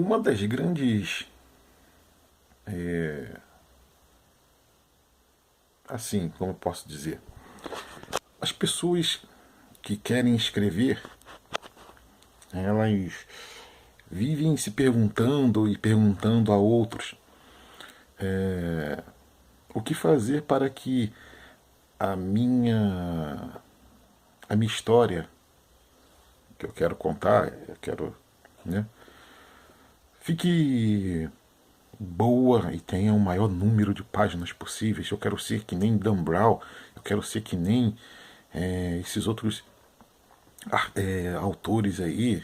Uma das grandes, assim, como eu posso dizer, as pessoas que querem escrever, elas vivem se perguntando e perguntando a outros o que fazer para que a minha, a minha história que eu quero contar, eu quero, né, fique boa e tenha o maior número de páginas possíveis. Eu quero ser que nem Dan Brown, eu quero ser que nem esses outros autores aí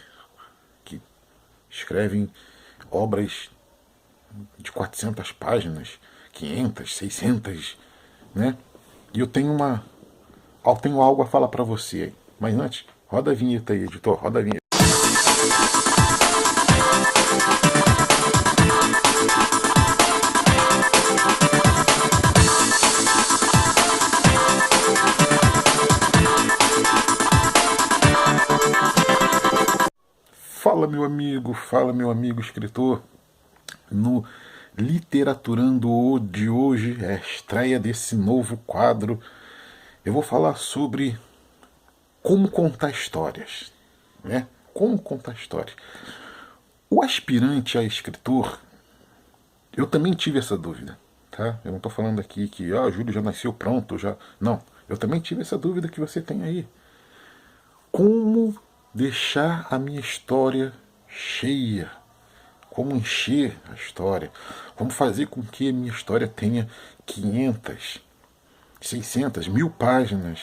que escrevem obras de 400 páginas, 500, 600, né? E eu tenho algo a falar para você. Mas antes, roda a vinheta aí, editor, roda a vinheta. Fala meu amigo escritor. No Literaturando de hoje, é a estreia desse novo quadro. Eu vou falar sobre como contar histórias, né? Como contar histórias. O aspirante a escritor, eu também tive essa dúvida, tá? Eu não estou falando aqui que o Júlio já nasceu pronto, já. Não, eu também tive essa dúvida que você tem aí. Como deixar a minha história cheia? Como encher a história? Como fazer com que a minha história tenha 500, 600, 1000 páginas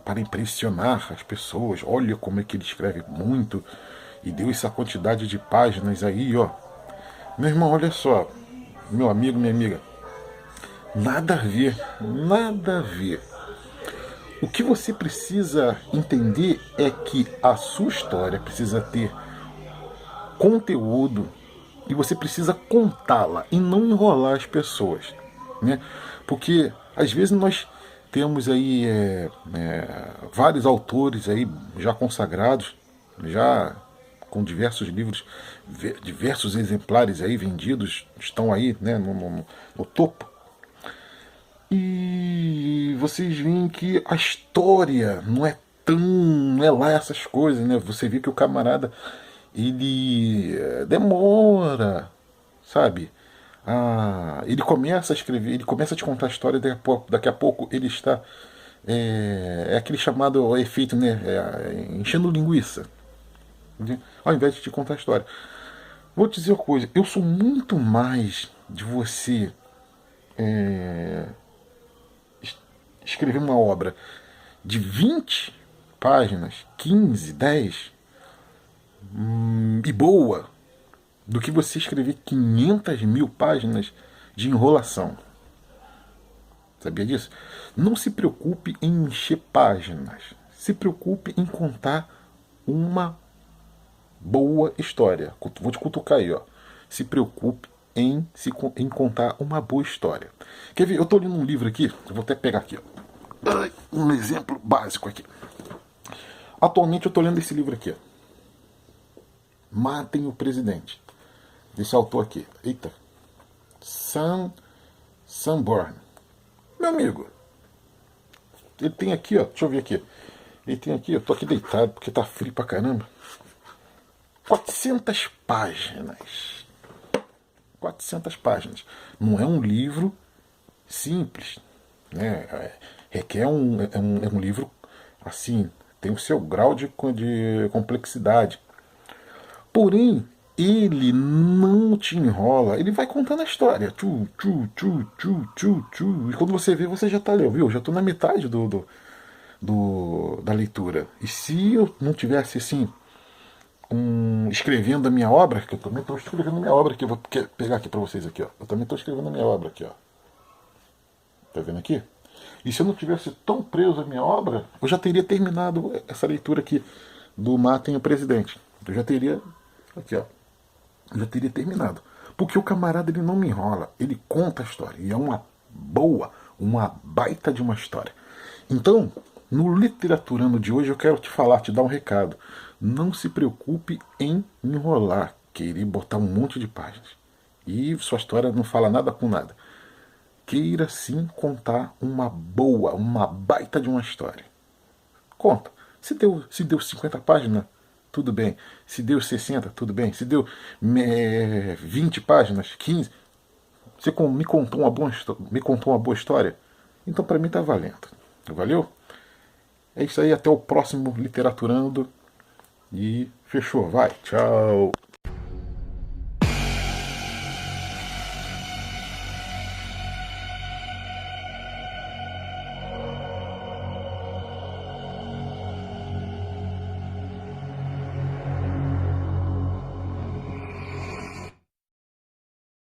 para impressionar as pessoas? Olha como é que ele escreve muito e deu essa quantidade de páginas aí, ó. Meu irmão, olha só, meu amigo, minha amiga, nada a ver, nada a ver. O que você precisa entender é que a sua história precisa ter conteúdo e você precisa contá-la e não enrolar as pessoas, né? Porque às vezes nós temos aí vários autores aí já consagrados, já com diversos livros, diversos exemplares aí vendidos, estão aí, né, no topo. E vocês veem que a história não é lá essas coisas, né? Você vê que o camarada ele demora, sabe? Ele começa a escrever, ele começa a te contar a história, daqui a pouco ele está aquele chamado efeito, né? Enchendo linguiça, né? Ao invés de te contar a história. Vou te dizer uma coisa, eu sou muito mais de você escrever uma obra de 20 páginas, 15, 10, e boa, do que você escrever 500.000 páginas de enrolação. Sabia disso? Não se preocupe em encher páginas. Se preocupe em contar uma boa história. Vou te cutucar aí, ó. Se preocupe em contar uma boa história. Quer ver? Eu estou lendo um livro aqui, eu vou até pegar aqui, ó. Um exemplo básico aqui. Atualmente eu estou lendo esse livro aqui, ó. Matem o Presidente. Desse autor aqui. Eita. Sanborn. Meu amigo. Ele tem aqui, ó. Deixa eu ver aqui. Ele tem aqui, eu tô aqui deitado porque tá frio pra caramba. 400 páginas. 400 páginas. Não é um livro simples, né? Requer um livro assim, tem o seu grau de complexidade. Porém, ele não te enrola, ele vai contando a história. Tchu, tchu, tchu, tchu, tchu, tchu. E quando você vê, você já tá, viu? Já tô na metade da leitura. E se eu não tivesse assim, escrevendo a minha obra, que eu também estou escrevendo a minha obra aqui, eu vou pegar aqui para vocês aqui, ó. Eu também estou escrevendo a minha obra aqui, ó. Tá vendo aqui? E se eu não tivesse tão preso à minha obra, eu já teria terminado essa leitura aqui do Matem o Presidente. Eu já teria, aqui ó, eu já teria terminado. Porque o camarada ele não me enrola, ele conta a história. E é uma baita de uma história. Então, no Literaturando de hoje eu quero te dar um recado. Não se preocupe em enrolar. querer botar um monte de páginas. E sua história não fala nada com nada. Queira sim contar uma boa, uma baita de uma história. Conta. Se deu 50 páginas, tudo bem. Se deu 60, tudo bem. Se deu 20 páginas, 15, você me contou uma boa história, então para mim tá valendo. Valeu? É isso aí, até o próximo Literaturando. E fechou, vai, tchau.